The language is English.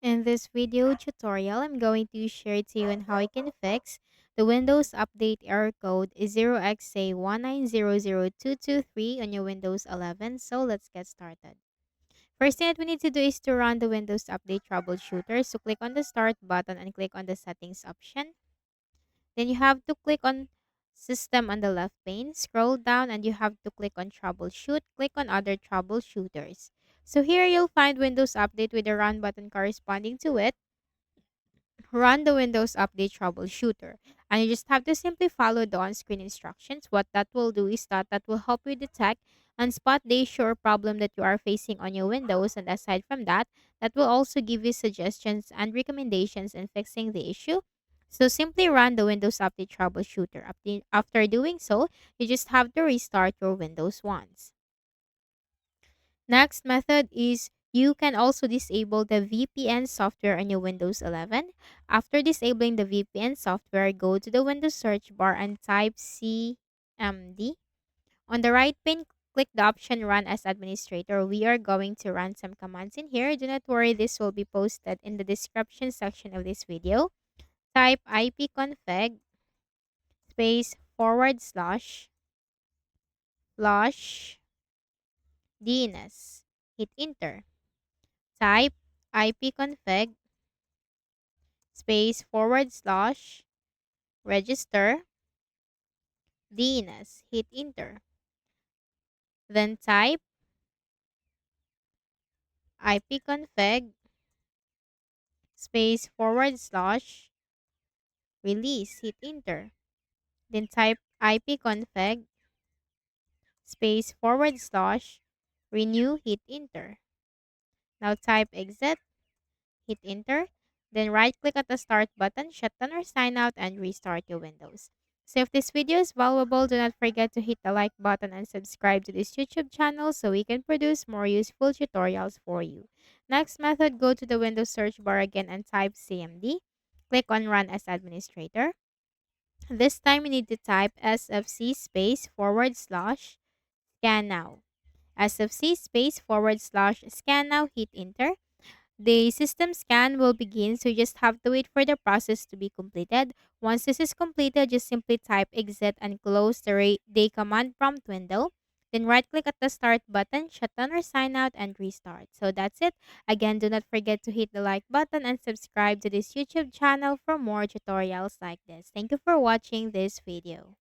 In this video tutorial, I'm going to share to you on how you can fix the Windows Update error code 0xc1900223 on your Windows 11. So let's get started. First thing that we need to do is to run the Windows Update troubleshooter. So click on the Start button and click on the Settings option. Then you have to click on System on the left pane. Scroll down and you have to click on Troubleshoot. Click on Other Troubleshooters. So here you'll find Windows Update with the Run button corresponding to it. Run the Windows Update troubleshooter. And you just have to simply follow the on-screen instructions. What that will do is that will help you detect and spot the issue or problem that you are facing on your Windows. And aside from that, that will also give you suggestions and recommendations in fixing the issue. So simply run the Windows Update troubleshooter. After doing so, you just have to restart your Windows once. Next method is you can also disable the VPN software on your Windows 11. After disabling the VPN software, go to the Windows search bar and type CMD. On the right pane, click the option Run as Administrator. We are going to run some commands in here. Do not worry, this will be posted in the description section of this video. Type ipconfig space forward slash DNS. Hit enter. Type ipconfig space forward slash register DNS. Hit enter. Then type ipconfig space forward slash release. Hit enter. Then type ipconfig space forward slash renew. Hit enter. Now type exit. Hit enter. Then right click at the start button, shut down or sign out, and restart your Windows. So if this video is valuable, do not forget to hit the like button and subscribe to this YouTube channel so we can produce more useful tutorials for you. Next method, go to the Windows search bar again and type CMD. Click on Run as Administrator. This time you need to type sfc space forward slash scan now. sfc space forward slash scan now, hit enter. The system scan will begin, so you just have to wait for the process to be completed. Once this is completed, just simply type exit and close the command prompt window. Then right click at the start button, shut down or sign out, and restart. So that's it. Again, do not forget to hit the like button and subscribe to this YouTube channel for more tutorials like this. Thank you for watching this video.